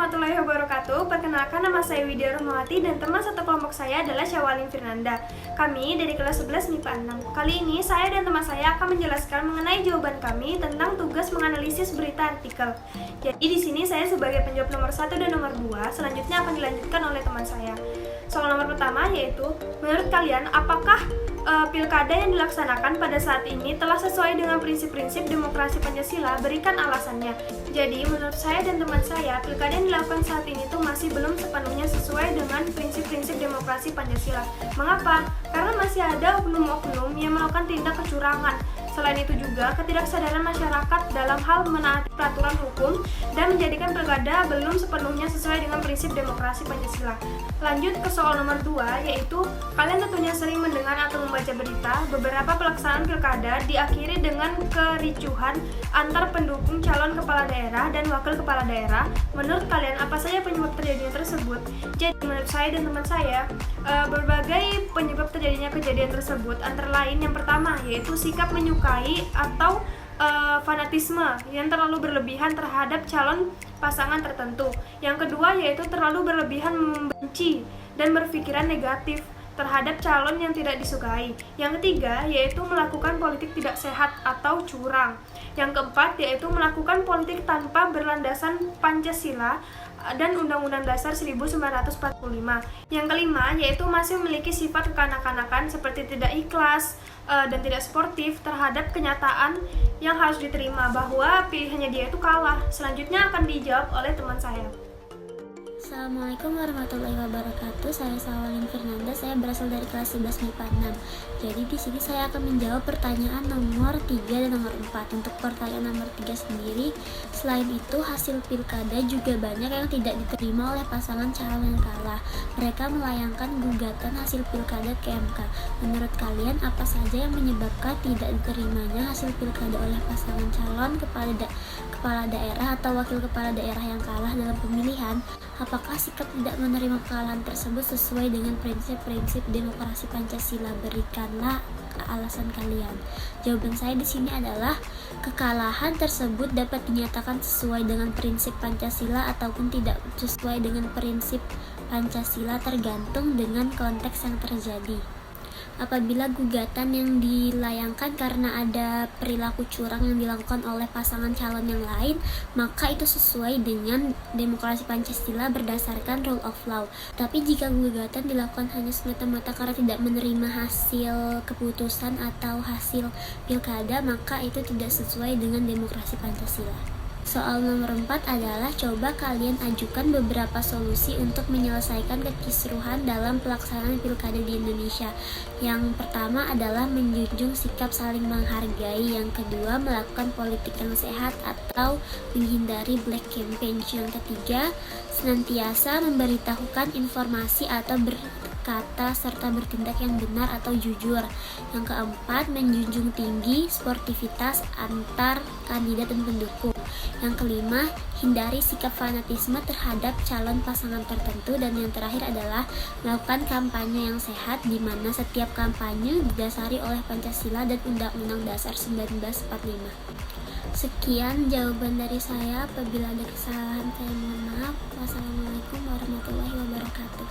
warahmatullahi wabarakatuh. Perkenalkan, nama saya Widya Rahmawati dan teman satu kelompok saya adalah Syawalin Firnanda. Kami dari kelas 11 MIPA 6. Kali ini saya dan teman saya akan menjelaskan mengenai jawaban kami tentang tugas menganalisis berita artikel. Jadi di sini saya sebagai penjawab nomor 1 dan nomor 2, selanjutnya akan dilanjutkan oleh teman saya. Soal nomor pertama yaitu, menurut kalian apakah pilkada yang dilaksanakan pada saat ini telah sesuai dengan prinsip-prinsip demokrasi Pancasila? Berikan alasannya. Jadi menurut saya dan teman saya, pilkada yang dilakukan saat ini tuh masih belum sepenuhnya sesuai dengan prinsip-prinsip demokrasi Pancasila. Mengapa? Karena masih ada oknum-oknum yang melakukan tindak kecurangan. Selain itu juga, ketidaksadaran masyarakat dalam hal menaati peraturan hukum dan menjadikan pilkada belum sepenuhnya sesuai dengan prinsip demokrasi Pancasila. Lanjut ke soal nomor 2, yaitu kalian tentunya sering mendengar atau membaca berita beberapa pelaksanaan pilkada diakhiri dengan kericuhan antar pendukung calon kepala daerah dan wakil kepala daerah. Menurut kalian apa saja penyebab terjadinya tersebut? Jadi menurut saya dan teman saya, berbagai penyebab terjadinya kejadian tersebut antara lain yang pertama yaitu sikap menyukai atau fanatisme yang terlalu berlebihan terhadap calon pasangan tertentu. Yang kedua yaitu terlalu berlebihan membenci dan berpikiran negatif terhadap calon yang tidak disukai. Yang ketiga yaitu melakukan politik tidak sehat atau curang. Yang keempat yaitu melakukan politik tanpa berlandasan Pancasila dan Undang-Undang Dasar 1945. Yang kelima yaitu masih memiliki sifat kekanak-kanakan seperti tidak ikhlas dan tidak sportif terhadap kenyataan yang harus diterima bahwa pilihannya dia itu kalah. Selanjutnya akan dijawab oleh teman saya. Assalamualaikum warahmatullahi wabarakatuh. Saya Syawalin Firnanda. Saya berasal dari kelas 11 MIPA 6. Jadi di sini saya akan menjawab pertanyaan nomor 3 dan nomor 4. Untuk pertanyaan nomor 3 sendiri, selain itu hasil pilkada juga banyak yang tidak diterima oleh pasangan calon yang kalah. Mereka melayangkan gugatan hasil pilkada ke MK. Menurut kalian apa saja yang menyebabkan tidak diterimanya hasil pilkada oleh pasangan calon kepala daerah atau wakil kepala daerah yang kalah dalam pemilihan? Apakah sikap tidak menerima kekalahan tersebut sesuai dengan prinsip-prinsip demokrasi Pancasila? Berikanlah alasan kalian. Jawaban saya di sini adalah kekalahan tersebut dapat dinyatakan sesuai dengan prinsip Pancasila ataupun tidak sesuai dengan prinsip Pancasila, tergantung dengan konteks yang terjadi. Apabila gugatan yang dilayangkan karena ada perilaku curang yang dilakukan oleh pasangan calon yang lain, maka itu sesuai dengan demokrasi Pancasila berdasarkan rule of law. Tapi jika gugatan dilakukan hanya semata-mata karena tidak menerima hasil keputusan atau hasil pilkada, maka itu tidak sesuai dengan demokrasi Pancasila. Soal nomor 4 adalah coba kalian ajukan beberapa solusi untuk menyelesaikan kekisruhan dalam pelaksanaan pilkada di Indonesia. Yang pertama adalah menjunjung sikap saling menghargai. Yang kedua, melakukan politik yang sehat atau menghindari black campaign. Yang ketiga, senantiasa memberitahukan informasi atau berkata serta bertindak yang benar atau jujur. Yang keempat, menjunjung tinggi sportivitas antar kandidat dan pendukung. Yang kelima, hindari sikap fanatisme terhadap calon pasangan tertentu. Dan yang terakhir adalah melakukan kampanye yang sehat, di mana setiap kampanye didasari oleh Pancasila dan Undang-Undang Dasar 1945. Sekian jawaban dari saya. Apabila ada kesalahan, saya mohon maaf. Wassalamualaikum warahmatullahi wabarakatuh.